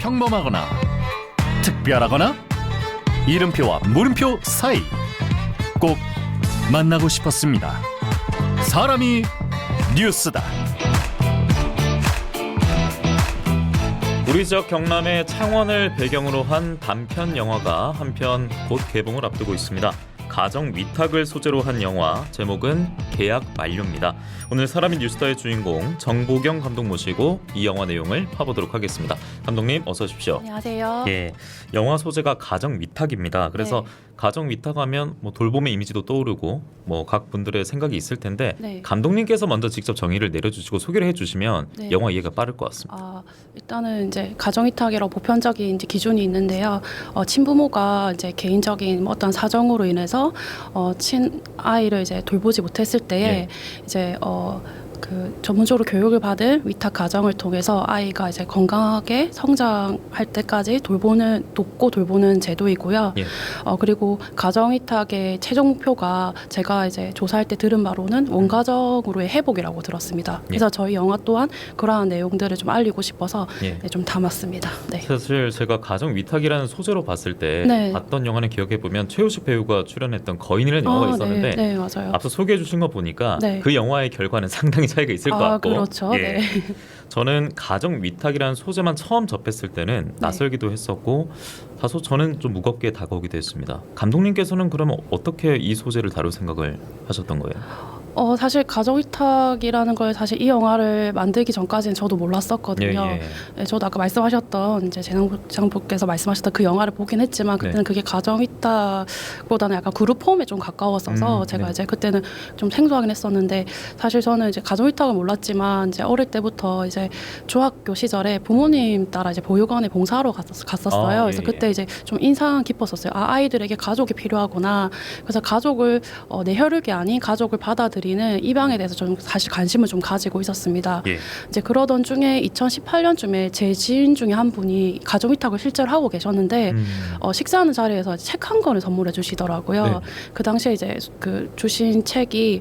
평범하거나 특별하거나 이름표와 물음표 사이 꼭 만나고 싶었습니다. 사람이 뉴스다. 우리 지역 경남의 창원을 배경으로 한 단편 영화가 한편 곧 개봉을 앞두고 있습니다. 가정 위탁을 소재로 한 영화, 제목은 계약 만료입니다. 오늘 사람이 뉴스타의 주인공 정보경 감독 모시고 이 영화 내용을 파보도록 하겠습니다. 감독님 어서 오십시오. 안녕하세요. 예, 영화 소재가 가정 위탁입니다. 그래서 네. 가정 위탁하면 뭐 돌봄의 이미지도 떠오르고 뭐 각 분들의 생각이 있을 텐데 네. 감독님께서 먼저 직접 정의를 내려주시고 소개를 해주시면 네. 영화 이해가 빠를 것 같습니다. 일단은 이제 가정위탁이라고 보편적인 이제 기준이 있는데요. 친부모가 이제 개인적인 어떤 사정으로 인해서 친아이를 이제 돌보지 못했을 때에 이제 그 전문적으로 교육을 받은 위탁 가정을 통해서 아이가 이제 건강하게 성장할 때까지 돕고 돌보는 제도이고요. 예. 그리고 가정 위탁의 최종 목표가 제가 이제 조사할 때 들은 바로는 원가정으로의 회복이라고 들었습니다. 그래서 저희 영화 또한 그러한 내용들을 좀 알리고 싶어서 좀 담았습니다. 네. 사실 제가 가정 위탁이라는 소재로 봤을 때 봤던 영화는 기억해 보면 최우식 배우가 출연했던 거인이라는 영화가 있었는데 네, 맞아요. 앞서 소개해 주신 거 보니까 그 영화의 결과는 상당히 차이가 있을 것 같고 그렇죠. 네. 저는 가정 위탁이라는 소재만 처음 접했을 때는 낯설기도 했었고 다소 저는 좀 무겁게 다가오기도 했습니다. 감독님께서는 그러면 어떻게 이 소재를 다룰 생각을 하셨던 거예요? 사실 가정위탁이라는 걸 사실 이 영화를 만들기 전까지는 저도 몰랐었거든요. 저도 아까 말씀하셨던 이제 재장님께서 말씀하셨던 그 영화를 보긴 했지만 그때는 그게 가정위탁보다는 약간 그룹 홈에 좀 가까웠어서 제가 이제 그때는 좀 생소하긴 했었는데 사실 저는 이제 가정위탁을 몰랐지만 이제 어릴 때부터 이제 중학교 시절에 부모님 따라 이제 보육원에 봉사하러 갔었어요. 그래서 그때 이제 좀 인상 깊었었어요. 아이들에게 가족이 필요하구나. 그래서 가족을 내 혈육이 아닌 가족을 받아들이는 입양에 대해서 좀 사실 관심을 좀 가지고 있었습니다. 이제 그러던 중에 2018년쯤에 제 지인 중에 한 분이 가정위탁을 실제로 하고 계셨는데 식사하는 자리에서 책 한 권을 선물해 주시더라고요. 그 당시에 이제 그 주신 책이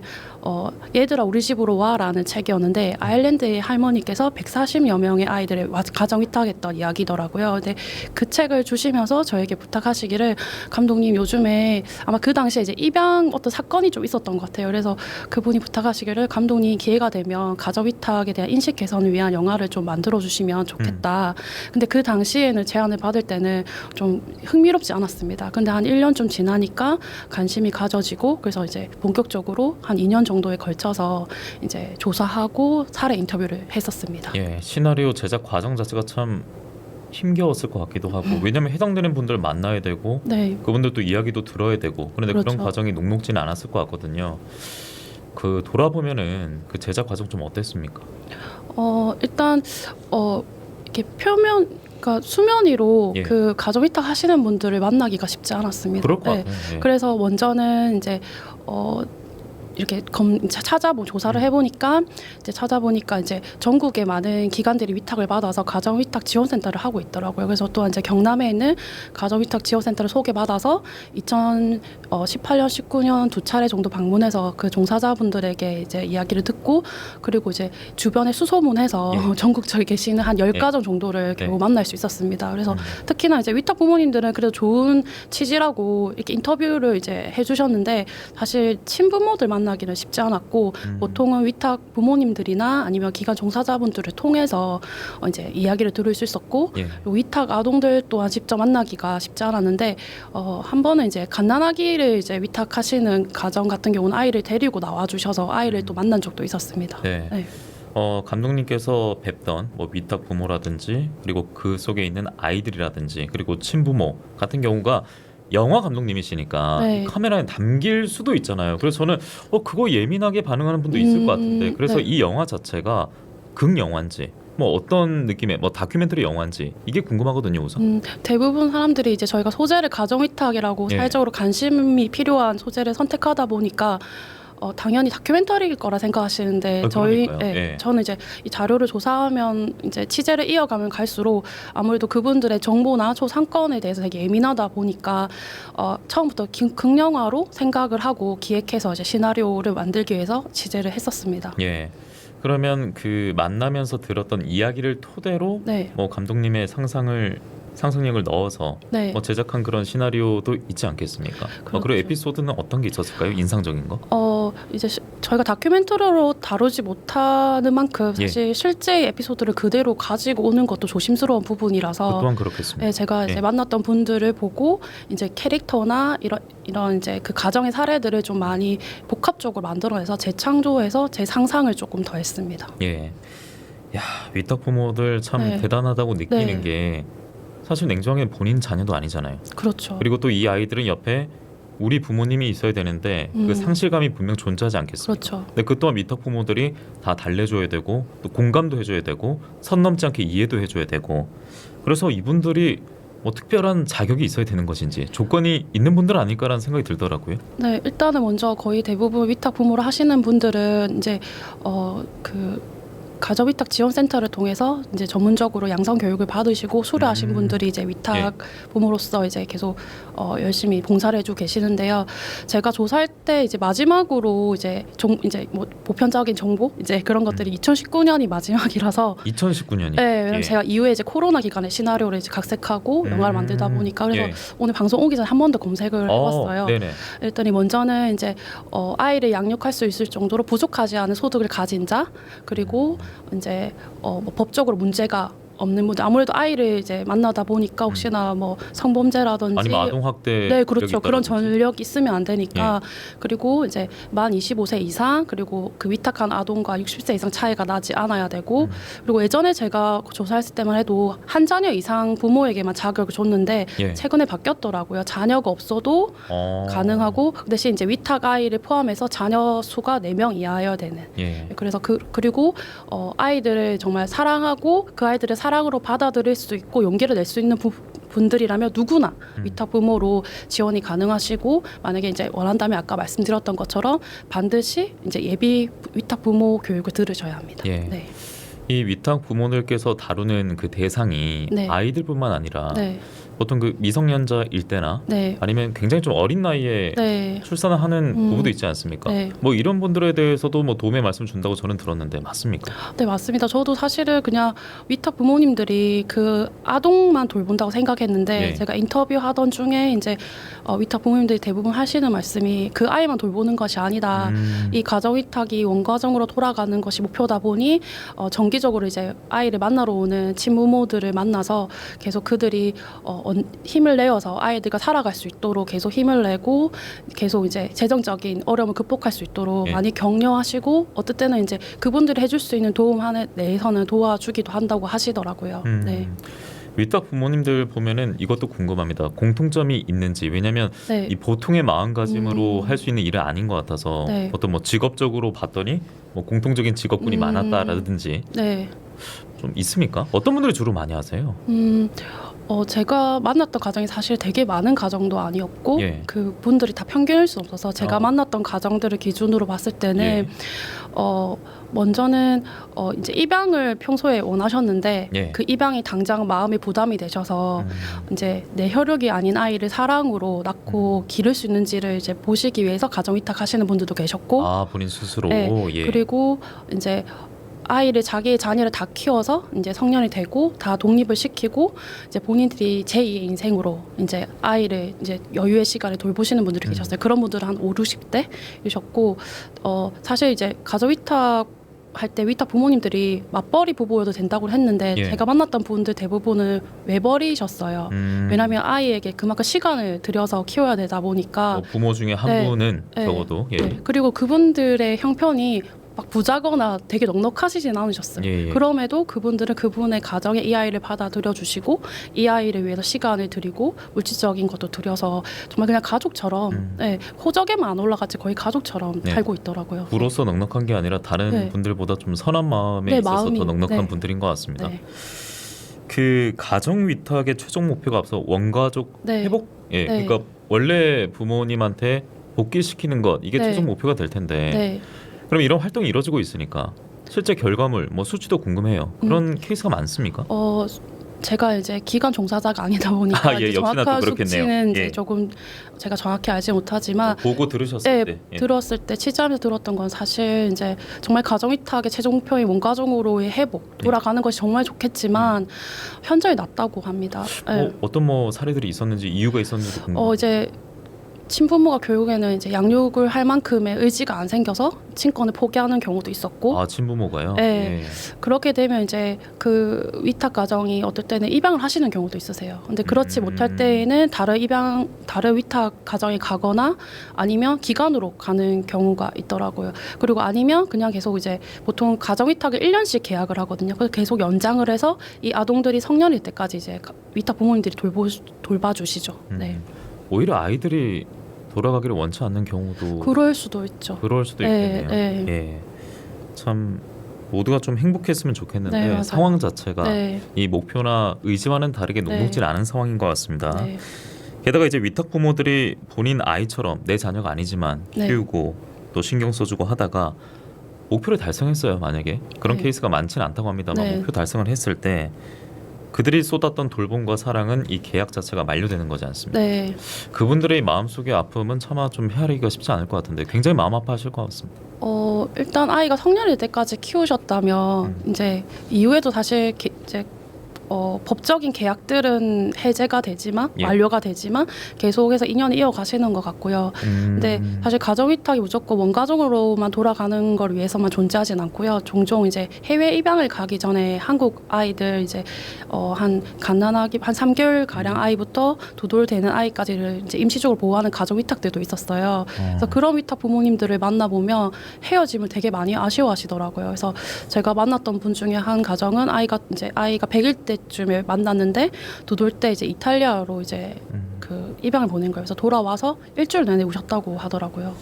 얘들아 우리 집으로 와라는 책이었는데 아일랜드의 할머니께서 140여 명의 아이들을 가정위탁했던 이야기더라고요. 근데 그 책을 주시면서 저에게 부탁하시기를 감독님 요즘에 아마 그 당시에 이제 입양 어떤 사건이 좀 있었던 것 같아요. 그래서 그분이 부탁하시기를 감독님 기회가 되면 가정위탁에 대한 인식 개선을 위한 영화를 좀 만들어 주시면 좋겠다. 근데 그 당시에는 제안을 받을 때는 좀 흥미롭지 않았습니다. 근데 한 1년쯤 지나니까 관심이 가져지고 그래서 이제 본격적으로 한 2년 정도에 걸쳐서 이제 조사하고 사례 인터뷰를 했었습니다. 시나리오 제작 과정 자체가 참 힘겨웠을 것 같기도 하고 왜냐하면 해당되는 분들 만나야 되고 그분들도 이야기도 들어야 되고 그런데 그런 과정이 녹록지는 않았을 것 같거든요. 그 돌아보면은 그 제작 과정 좀 어땠습니까? 일단 이렇게 그러니까 수면 위로 그 가정위탁 하시는 분들을 만나기가 쉽지 않았습니다. 그럴 것 같아요. 그래서 먼저는 이제 이렇게 조사를 해보니까 이제 전국의 많은 기관들이 위탁을 받아서 가정위탁 지원센터를 하고 있더라고요. 그래서 또한 이제 경남에 있는 가정위탁 지원센터를 소개받아서 2018년, 19년 2차례 정도 방문해서 그 종사자분들에게 이제 이야기를 듣고 그리고 이제 주변에 수소문해서 전국적에 계시는 한 10가정 정도를 겨우 만날 수 있었습니다. 그래서 특히나 이제 위탁 부모님들은 그래도 좋은 취지라고 이렇게 인터뷰를 이제 해주셨는데 사실 친부모들 만나기는 쉽지 않았고 보통은 위탁 부모님들이나 아니면 기관 종사자분들을 통해서 이제 이야기를 들을 수 있었고 위탁 아동들 또한 직접 만나기가 쉽지 않았는데 한 번은 이제 갓난아기를 이제 위탁하시는 가정 같은 경우는 아이를 데리고 나와주셔서 아이를 또 만난 적도 있었습니다. 감독님께서 뵙던 뭐 위탁 부모라든지 그리고 그 속에 있는 아이들이라든지 그리고 친부모 같은 경우가 영화 감독님이시니까 카메라에 담길 수도 있잖아요. 그래서 저는 그거 예민하게 반응하는 분도 있을 것 같은데 그래서 이 영화 자체가 극영화인지 뭐 어떤 느낌의 뭐 다큐멘터리 영화인지 이게 궁금하거든요. 우선 대부분 사람들이 이제 저희가 소재를 가정위탁이라고 사회적으로 관심이 필요한 소재를 선택하다 보니까 당연히 다큐멘터리일 거라 생각하시는데 저는 이제 이 자료를 조사하면 이제 취재를 이어가면 갈수록 아무래도 그분들의 정보나 소상권에 대해서 되게 예민하다 보니까 처음부터 극영화로 생각을 하고 기획해서 이제 시나리오를 만들기 위해서 취재를 했었습니다. 그러면 그 만나면서 들었던 이야기를 토대로 네. 뭐 감독님의 상상력을 넣어서 네. 뭐 제작한 그런 시나리오도 있지 않겠습니까? 그리고 그렇죠. 에피소드는 어떤 게 있었을까요? 인상적인 거? 이제 저희가 다큐멘터리로 다루지 못하는 만큼 사실 실제 에피소드를 그대로 가지고 오는 것도 조심스러운 그 부분이라서 또한 그렇겠습니다. 네, 제가 이제 만났던 분들을 보고 이제 캐릭터나 이런 이제 그 가정의 사례들을 좀 많이 복합적으로 만들어내서 재창조해서 제 상상을 조금 더했습니다. 예. 야, 위탁 부모들 참 네. 대단하다고 느끼는 네. 게 사실 냉정하게 본인 자녀도 아니잖아요. 그렇죠. 그리고 또 이 아이들은 옆에 우리 부모님이 있어야 되는데 그 상실감이 분명 존재하지 않겠습니까? 그렇죠. 근데 그 또한 위탁 부모들이 다 달래줘야 되고 또 공감도 해줘야 되고 선 넘지 않게 이해도 해줘야 되고 그래서 이분들이 뭐 특별한 자격이 있어야 되는 것인지 조건이 있는 분들 아닐까라는 생각이 들더라고요. 네, 일단은 먼저 거의 대부분 위탁 부모를 하시는 분들은 이제 그 가정위탁 지원센터를 통해서 이제 전문적으로 양성 교육을 받으시고 수료하신 분들이 이제 위탁 부모로서 이제 계속 열심히 봉사를 해주고 계시는데요. 제가 조사할 때 이제 마지막으로 이제 이제 뭐 보편적인 정보 이제 그런 것들이 2019년이 마지막이라서 2019년이. 네, 왜냐면 제가 이후에 이제 코로나 기간에 시나리오를 이제 각색하고 영화를 만들다 보니까 그래서 오늘 방송 오기 전에 한 번 더 검색을 해봤어요. 네네. 그랬더니 먼저는 이제 아이를 양육할 수 있을 정도로 부족하지 않은 소득을 가진 자 그리고 이제 뭐 법적으로 문제가 없는 분들 아무래도 아이를 이제 만나다 보니까 혹시나 뭐 성범죄라든지 아니면 아동 학대 네 그렇죠 그런 전력이 있으면 안 되니까 그리고 이제 만 25세 이상 그리고 그 위탁한 아동과 60세 이상 차이가 나지 않아야 되고 그리고 예전에 제가 조사했을 때만 해도 한 자녀 이상 부모에게만 자격을 줬는데 최근에 바뀌었더라고요. 자녀가 없어도 가능하고 그 대신 이제 위탁 아이를 포함해서 자녀 수가 4명 이하여야 되는 그래서 그리고 아이들을 정말 사랑하고 그 아이들을 사랑으로 받아들일 수 있고 용기를 낼 수 있는 분들이라면 누구나 위탁 부모로 지원이 가능하시고 만약에 이제 원한다면 아까 말씀드렸던 것처럼 반드시 이제 예비 위탁 부모 교육을 들으셔야 합니다. 네. 이 위탁 부모들께서 다루는 그 대상이 아이들뿐만 아니라 보통 그 미성년자일 때나 아니면 굉장히 좀 어린 나이에 출산을 하는 부부도 있지 않습니까? 뭐 이런 분들에 대해서도 뭐 도움의 말씀 준다고 저는 들었는데 맞습니까? 네, 맞습니다. 저도 사실은 그냥 위탁 부모님들이 그 아동만 돌본다고 생각했는데 제가 인터뷰하던 중에 이제 위탁 부모님들이 대부분 하시는 말씀이 그 아이만 돌보는 것이 아니다. 이 가정 위탁이 원가정으로 돌아가는 것이 목표다 보니 정기적으로 이제 아이를 만나러 오는 친부모들을 만나서 계속 그들이 힘을 내어서 아이들과 살아갈 수 있도록 계속 힘을 내고 계속 이제 재정적인 어려움을 극복할 수 있도록 많이 격려하시고 어떨 때는 이제 그분들이 해줄 수 있는 도움 한에 내에서는 도와주기도 한다고 하시더라고요. 네. 위탁 부모님들 보면은 이것도 궁금합니다. 공통점이 있는지. 왜냐하면 이 보통의 마음가짐으로 할 수 있는 일은 아닌 것 같아서 어떤 뭐 직업적으로 봤더니 뭐 공통적인 직업군이 많았다라든지 좀 있습니까? 어떤 분들이 주로 많이 하세요? 제가 만났던 가정이 사실 되게 많은 가정도 아니었고 그 분들이 다 평균일 수 없어서 제가 만났던 가정들을 기준으로 봤을 때는 먼저는 이제 입양을 평소에 원하셨는데 그 입양이 당장 마음의 부담이 되셔서 이제 내 혈육이 아닌 아이를 사랑으로 낳고 기를 수 있는지를 이제 보시기 위해서 가정 위탁하시는 분들도 계셨고 본인 스스로 그리고 이제 아이를 자기의 자녀를 다 키워서 이제 성년이 되고 다 독립을 시키고 이제 본인들이 제2의 인생으로 이제 아이를 이제 여유의 시간에 돌보시는 분들이 계셨어요. 그런 분들은 한 5, 60대이셨고 사실 이제 가족 위탁 할 때 위탁 부모님들이 맞벌이 부부여도 된다고 했는데 제가 만났던 분들 대부분은 외벌이셨어요. 왜냐하면 아이에게 그만큼 시간을 들여서 키워야 되다 보니까 부모 중에 한 분은 적어도 그리고 그분들의 형편이 막 부자거나 되게 넉넉하시진 않으셨어요. 그럼에도 그분들은 그분의 가정에 이 아이를 받아들여 주시고 이 아이를 위해서 시간을 들이고 물질적인 것도 들여서 정말 그냥 가족처럼 호적에만 안 올라갔지 거의 가족처럼 살고 있더라고요. 부로서 넉넉한 게 아니라 다른 분들보다 좀 선한 마음에 있어서 더 넉넉한 분들인 것 같습니다. 그 가정 위탁의 최종 목표가 앞서 원가족 회복 그러니까 원래 부모님한테 복귀시키는 것 이게 최종 목표가 될 텐데 그럼 이런 활동이 이루어지고 있으니까 실제 결과물, 뭐 수치도 궁금해요. 그런 케이스가 많습니까? 제가 이제 기관 종사자가 아니다 보니까 예, 이제 역시나 또 정확한 그렇겠네요. 수치는 이제 예. 조금 제가 정확히 알지 못하지만 보고 들으셨을 네, 때 예. 들었을 때 취재하면서 들었던 건 사실 이제 정말 가정위탁의 최종 목표인 원가정으로의 회복 돌아가는 것이 정말 좋겠지만 현저히 낮다고 합니다. 네. 어떤 뭐 사례들이 있었는지 이유가 있었는지 궁금해요. 이제 친부모가 결국에는 이제 양육을 할 만큼의 의지가 안 생겨서 친권을 포기하는 경우도 있었고, 아 친부모가요? 네. 예. 그렇게 되면 이제 그 위탁 가정이 어떨 때는 입양을 하시는 경우도 있으세요. 근데 그렇지 못할 때에는 다른 위탁 가정에 가거나 아니면 기관으로 가는 경우가 있더라고요. 그리고 아니면 그냥 계속 이제 보통 가정 위탁을 1년씩 계약을 하거든요. 그래서 계속 연장을 해서 이 아동들이 성년일 때까지 이제 위탁 부모님들이 돌봐주시죠. 네. 오히려 아이들이 돌아가기를 원치 않는 경우도 그럴 수도 있죠. 그럴 수도 네, 있겠네요. 네. 예. 참 모두가 좀 행복했으면 좋겠는데 네, 맞아요. 상황 자체가 네. 이 목표나 의지와는 다르게 녹록질 않은 상황인 것 같습니다. 네. 게다가 이제 위탁 부모들이 본인 아이처럼 내 자녀가 아니지만 네. 키우고 또 신경 써주고 하다가 목표를 달성했어요. 만약에 그런 네. 케이스가 많지는 않다고 합니다만 네. 목표 달성을 했을 때 그들이 쏟았던 돌봄과 사랑은 이 계약 자체가 만료되는 거지 않습니까? 네. 그분들의 마음속의 아픔은 차마 좀 헤아리기가 쉽지 않을 것 같은데 굉장히 마음 아파하실 것 같습니다. 일단 아이가 성년일 때까지 키우셨다면 이제 이후에도 사실 이제 법적인 계약들은 해제가 되지만 예. 만료가 되지만 계속해서 인연을 이어가시는 것 같고요. 근데 사실 가정위탁이 무조건 원가정으로만 돌아가는 걸 위해서만 존재하진 않고요. 종종 이제 해외 입양을 가기 전에 한국 아이들 이제 한 갓난아기 한 3개월 가량 아이부터 두 돌 되는 아이까지를 이제 임시적으로 보호하는 가정위탁들도 있었어요. 그래서 그런 위탁 부모님들을 만나보면 헤어짐을 되게 많이 아쉬워하시더라고요. 그래서 제가 만났던 분 중에 한 가정은 아이가 100일 때쯤에 만났는데 두 돌 때 이제 이탈리아로 이제 그 입양을 보낸 거예요. 그래서 돌아와서 일주일 내내 우셨다고 하더라고요.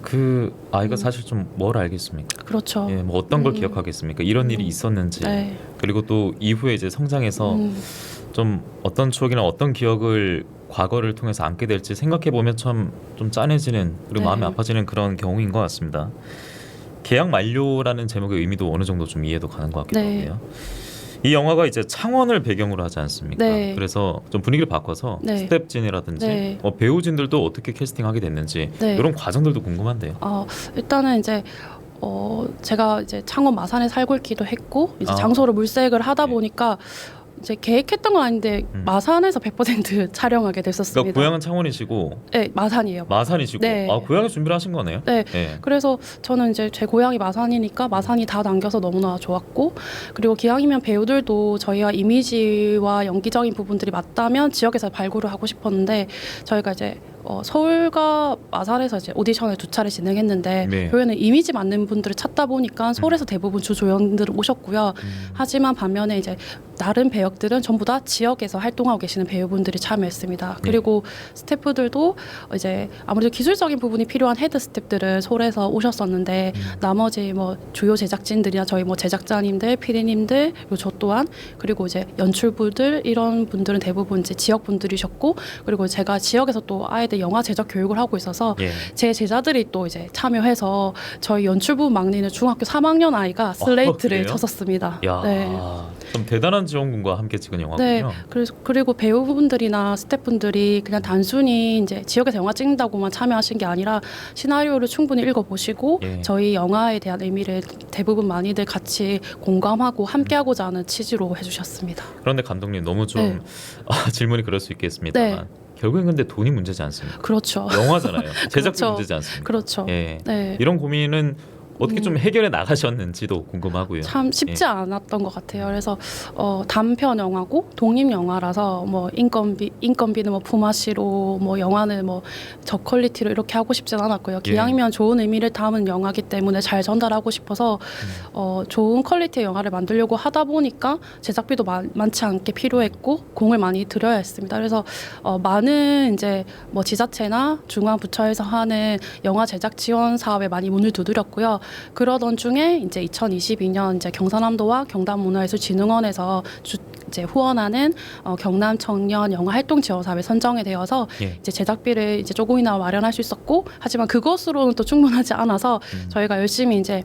그 아이가 사실 좀 뭘 알겠습니까? 그렇죠. 예, 뭐 어떤 걸 기억하겠습니까? 이런 일이 있었는지 네. 그리고 또 이후에 이제 성장해서 좀 어떤 추억이나 어떤 기억을 과거를 통해서 안게 될지 생각해 보면 참 좀 짠해지는 그리고 네. 마음이 아파지는 그런 경우인 것 같습니다. 계약 만료라는 제목의 의미도 어느 정도 좀 이해도 가는 것 같기도 네. 하고요. 이 영화가 이제 창원을 배경으로 하지 않습니까? 네. 그래서 좀 분위기를 바꿔서 네. 스텝진이라든지 네. 배우진들도 어떻게 캐스팅하게 됐는지 네. 이런 과정들도 궁금한데요. 일단은 이제 제가 이제 창원 마산에 살고 있기도 했고 이제 아. 장소를 물색을 하다 네. 보니까 이제 계획했던 건 아닌데 마산에서 100% 촬영하게 됐었습니다. 그러니까 고향은 창원이시고 네, 마산이에요. 마산이시고 네. 고향에 준비를 하신 거네요. 네. 예. 그래서 저는 이제 제 고향이 마산이니까 마산이 다 남겨서 너무나 좋았고 그리고 기왕이면 배우들도 저희와 이미지와 연기적인 부분들이 맞다면 지역에서 발굴을 하고 싶었는데 저희가 이제 서울과 마산에서 이제 오디션을 2차례 진행했는데 네. 교회는 이미지 맞는 분들을 찾다 보니까 서울에서 대부분 주 조연들을 오셨고요. 하지만 반면에 이제 다른 배역들은 전부 다 지역에서 활동하고 계시는 배우분들이 참여했습니다. 그리고 스태프들도 이제 아무래도 기술적인 부분이 필요한 헤드 스태프들은 서울에서 오셨었는데 나머지 뭐 주요 제작진들이나 저희 뭐 제작자님들, PD님들 그리고 저 또한 그리고 이제 연출부들 이런 분들은 대부분 이제 지역 분들이셨고 그리고 제가 지역에서 또 아이들 영화 제작 교육을 하고 있어서 예. 제 제자들이 또 이제 참여해서 저희 연출부 막내는 중학교 3학년 아이가 슬레이트를 그래요? 쳤었습니다. 야, 네. 좀 대단한 지원군과 함께 찍은 영화군요. 네, 그리고 배우분들이나 스태프분들이 그냥 단순히 이제 지역에서 영화 찍는다고만 참여하신 게 아니라 시나리오를 충분히 읽어보시고 예. 저희 영화에 대한 의미를 대부분 많이들 같이 공감하고 함께하고자 하는 취지로 해주셨습니다. 그런데 감독님 너무 좀 네. 질문이 그럴 수 있겠습니다만 네. 결국엔 근데 돈이 문제지 않습니까? 그렇죠. 영화잖아요. 제작비 그렇죠. 문제지 않습니까? 그렇죠. 예. 네. 이런 고민은 어떻게 좀 해결해 나가셨는지도 궁금하고요. 참 쉽지 않았던 것 같아요. 그래서 단편 영화고 독립 영화라서 뭐 인건비는 뭐 품앗이로 뭐 영화는 뭐 저퀄리티로 이렇게 하고 싶진 않았고요. 기왕이면 좋은 의미를 담은 영화기 때문에 잘 전달하고 싶어서 좋은 퀄리티의 영화를 만들려고 하다 보니까 제작비도 많지 않게 필요했고 공을 많이 들여야 했습니다. 그래서 많은 이제 뭐 지자체나 중앙 부처에서 하는 영화 제작 지원 사업에 많이 문을 두드렸고요. 그러던 중에 이제 2022년 이제 경상남도와 경남문화예술진흥원에서 이제 후원하는 경남 청년 영화 활동 지원 사업에 선정이 되어서 예. 이제 제작비를 이제 조금이나마 마련할 수 있었고, 하지만 그것으로는 또 충분하지 않아서 저희가 열심히 이제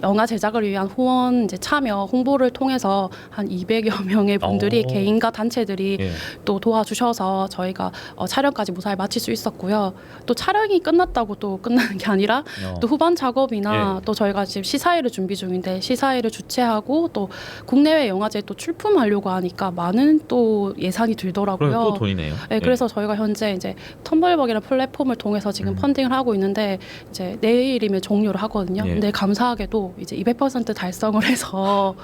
영화 제작을 위한 후원 이제 참여 홍보를 통해서 한 200여 명의 분들이 개인과 단체들이 예. 또 도와주셔서 저희가 촬영까지 무사히 마칠 수 있었고요. 또 촬영이 끝났다고 또 끝나는 게 아니라 또 후반 작업이나 또 저희가 지금 시사회를 준비 중인데 시사회를 주최하고 또 국내외 영화제 또 출품하려고 하니까 많은 또 예산이 들더라고요. 그럼 또 돈이네요. 네, 그래서 저희가 현재 이제 텀블벅이라는 플랫폼을 통해서 지금 펀딩을 하고 있는데 이제 내일이면 종료를 하거든요. 예. 근데 감사하게도 이제 200% 달성을 해서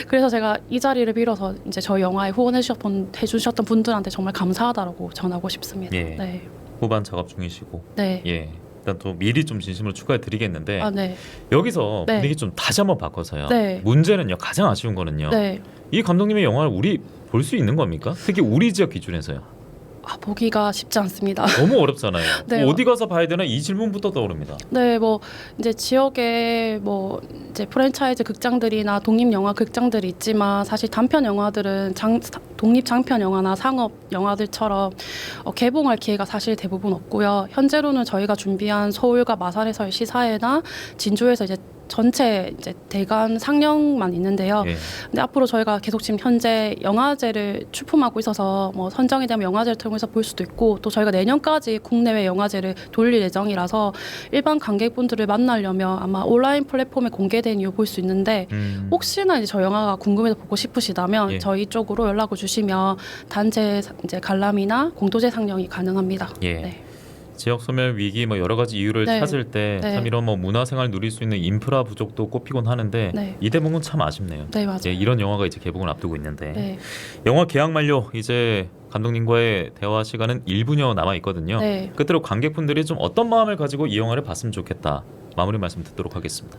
그래서 제가 이 자리를 빌어서 이제 저희 영화에 후원해 주셨던 분들한테 정말 감사하다라고 전하고 싶습니다. 예. 네. 후반 작업 중이시고. 네. 예. 일단 또 미리 좀 진심으로 축하해 드리겠는데 아, 네. 여기서 네. 분위기 좀 다시 한번 바꿔서요. 네. 문제는요. 가장 아쉬운 거는요. 네. 이 감독님의 영화를 우리 볼 수 있는 겁니까? 특히 우리 지역 기준에서요. 보기가 쉽지 않습니다. 너무 어렵잖아요. 네. 어디 가서 봐야 되나 이 질문부터 떠오릅니다. 네, 뭐 이제 지역에 뭐 이제 프랜차이즈 극장들이나 독립 영화 극장들이 있지만 사실 단편 영화들은 독립 장편 영화나 상업 영화들처럼 개봉할 기회가 사실 대부분 없고요. 현재로는 저희가 준비한 서울과 마산에서의 시사회나 진주에서 이제 전체 이제 대관 상영만 있는데요. 예. 근데 앞으로 저희가 계속 지금 현재 영화제를 출품하고 있어서 뭐 선정이 되면 영화제를 통해서 볼 수도 있고, 또 저희가 내년까지 국내외 영화제를 돌릴 예정이라서 일반 관객분들을 만나려면 아마 온라인 플랫폼에 공개된 이후 볼 수 있는데 혹시나 이제 저 영화가 궁금해서 보고 싶으시다면 예. 저희 쪽으로 연락을 주시면 단체 이제 관람이나 공도제 상영이 가능합니다. 예. 네. 지역 소멸 위기 뭐 여러 가지 이유를 네. 찾을 때 참 네. 이런 뭐 문화생활 누릴 수 있는 인프라 부족도 꼽히곤 하는데 네. 이 대목은 참 아쉽네요. 네, 맞아요. 예, 이런 영화가 이제 개봉을 앞두고 있는데 네. 영화 개항 만료 이제 감독님과의 대화 시간은 1분여 남아 있거든요. 네. 끝으로 관객분들이 좀 어떤 마음을 가지고 이 영화를 봤으면 좋겠다. 마무리 말씀 듣도록 하겠습니다.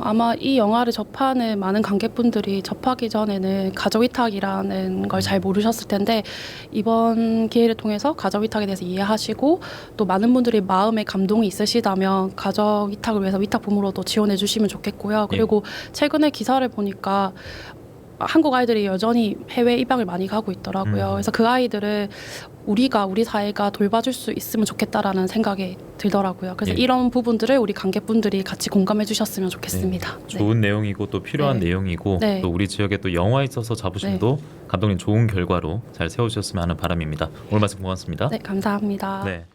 아마 이 영화를 접하는 많은 관객분들이 접하기 전에는 가족위탁이라는 걸 잘 모르셨을 텐데 이번 기회를 통해서 가족위탁에 대해서 이해하시고 또 많은 분들이 마음에 감동이 있으시다면 가족위탁을 위해서 위탁부모로도 지원해 주시면 좋겠고요. 그리고 최근에 기사를 보니까 한국 아이들이 여전히 해외 입양을 많이 가고 있더라고요. 그래서 그 아이들을 우리 사회가 돌봐줄 수 있으면 좋겠다라는 생각이 들더라고요. 그래서 예. 이런 부분들을 우리 관객분들이 같이 공감해 주셨으면 좋겠습니다. 네. 좋은 내용이고 또 필요한 네. 내용이고 네. 또 우리 지역에 또 영화에 있어서 자부심도 감독님 좋은 결과로 잘 세워주셨으면 하는 바람입니다. 오늘 말씀 고맙습니다. 네, 감사합니다. 네.